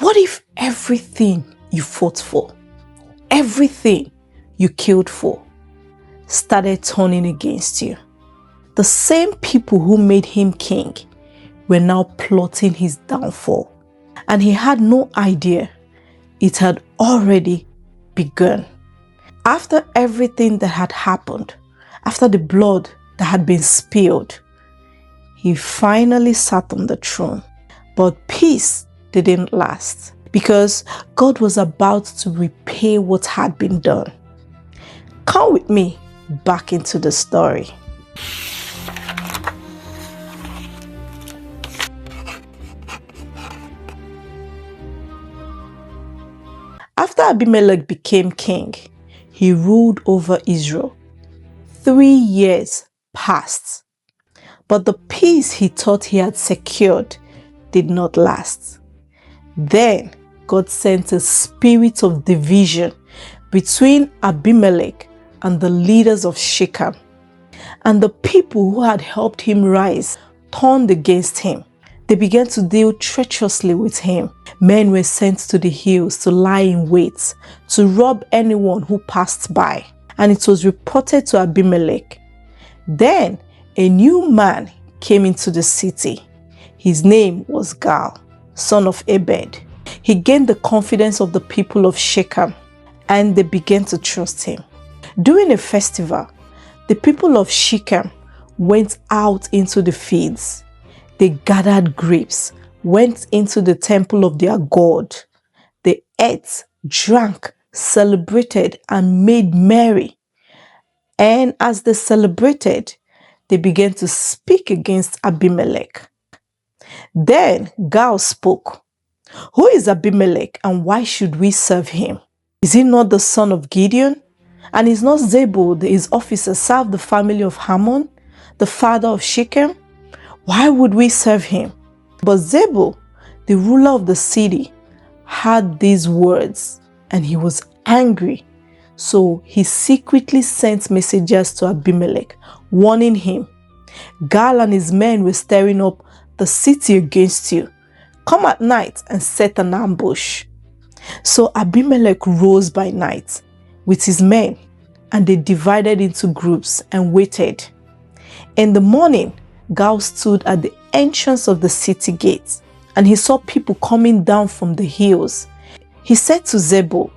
What if everything you fought for, everything you killed for, started turning against you? The same people who made him king were now plotting his downfall, and he had no idea it had already begun. After everything that had happened, after the blood that had been spilled, he finally sat on the throne. But peace didn't last, because God was about to repay what had been done. Come with me back into the story. After Abimelech became king, he ruled over Israel. 3 years passed, but the peace he thought he had secured did not last. Then God sent a spirit of division between Abimelech and the leaders of Shechem, and the people who had helped him rise turned against him. They began to deal treacherously with him. Men were sent to the hills to lie in wait, to rob anyone who passed by. And it was reported to Abimelech. Then a new man came into the city. His name was Gal, son of Ebed. He gained the confidence of the people of Shechem, and they began to trust him. During a festival, the people of Shechem went out into the fields. They gathered grapes, went into the temple of their god. They ate, drank, celebrated, and made merry. And as they celebrated, they began to speak against Abimelech. Then Gal spoke. Who is Abimelech, and why should we serve him? Is he not the son of Gideon? And is not Zebul, his officer, serve the family of Hammon, the father of Shechem? Why would we serve him? But Zebul, the ruler of the city, heard these words, and he was angry. So he secretly sent messengers to Abimelech, warning him, Gal and his men were stirring up the city against you. Come at night and set an ambush. So Abimelech rose by night with his men, and they divided into groups and waited. In the morning, Gal stood at the entrance of the city gate, and he saw people coming down from the hills. He said to Zebul,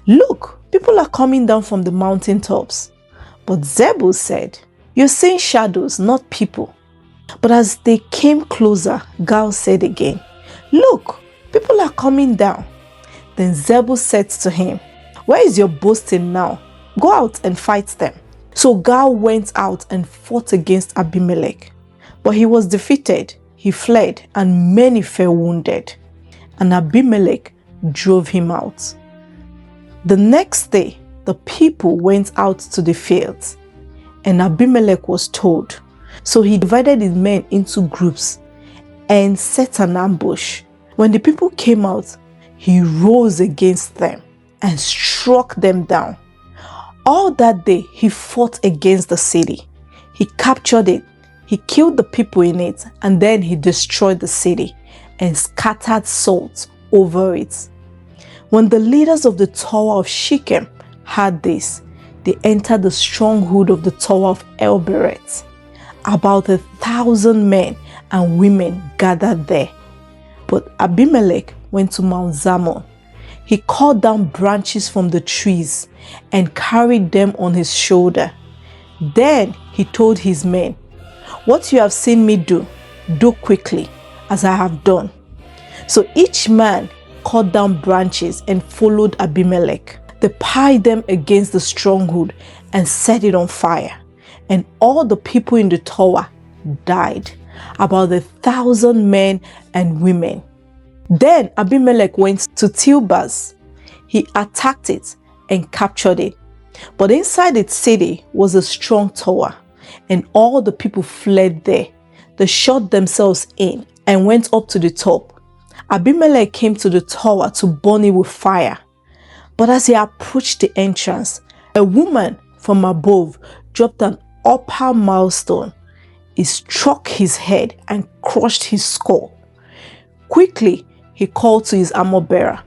Look, people are coming down from the mountaintops. But Zebul said, You're seeing shadows, not people. But as they came closer, Gal said again, Look, people are coming down. Then Zebul said to him, Where is your boasting now? Go out and fight them. So Gal went out and fought against Abimelech. But he was defeated, he fled, and many fell wounded. And Abimelech drove him out. The next day, the people went out to the fields, and Abimelech was told. So he divided his men into groups and set an ambush. When the people came out, he rose against them and struck them down. All that day, he fought against the city. He captured it. He killed the people in it, and then he destroyed the city and scattered salt over it. When the leaders of the Tower of Shechem heard this, they entered the stronghold of the Tower of Elbereth. About 1,000 men and women gathered there. But Abimelech went to Mount Zammon. He cut down branches from the trees and carried them on his shoulder. Then he told his men, What you have seen me do, do quickly, as I have done. So each man cut down branches and followed Abimelech. They piled them against the stronghold and set it on fire. And all the people in the tower died, about 1,000 men and women. Then Abimelech went to Tilbaz. He attacked it and captured it. But inside its city was a strong tower, and all the people fled there. They shut themselves in and went up to the top. Abimelech came to the tower to burn it with fire. But as he approached the entrance, a woman from above dropped an upper milestone. It struck his head and crushed his skull. Quickly, he called to his armor bearer,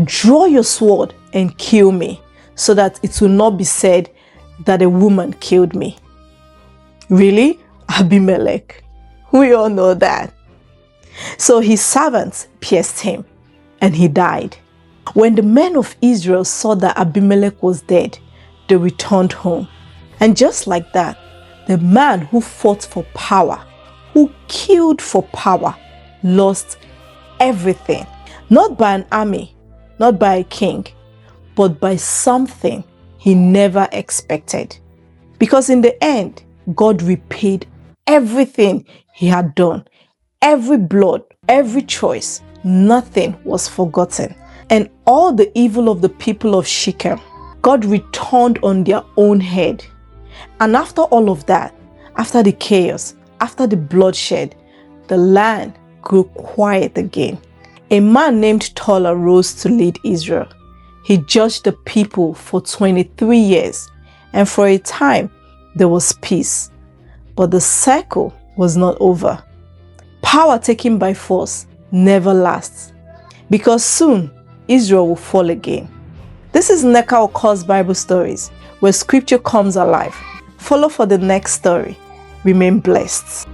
"Draw your sword and kill me, so that it will not be said that a woman killed me." Really? Abimelech. We all know that. So his servants pierced him, and he died. When the men of Israel saw that Abimelech was dead, they returned home. And just like that, the man who fought for power, who killed for power, lost everything. Not by an army, not by a king, but by something he never expected. Because in the end, God repaid everything he had done. Every blood, every choice, nothing was forgotten. And all the evil of the people of Shechem, God returned on their own head. And after all of that, after the chaos, after the bloodshed, the land grew quiet again. A man named Tola rose to lead Israel. He judged the people for 23 years, and for a time there was peace. But the cycle was not over. Power taken by force never lasts, because soon Israel will fall again. This is Neka Oko's Bible Stories, where scripture comes alive. Follow for the next story. Remain blessed.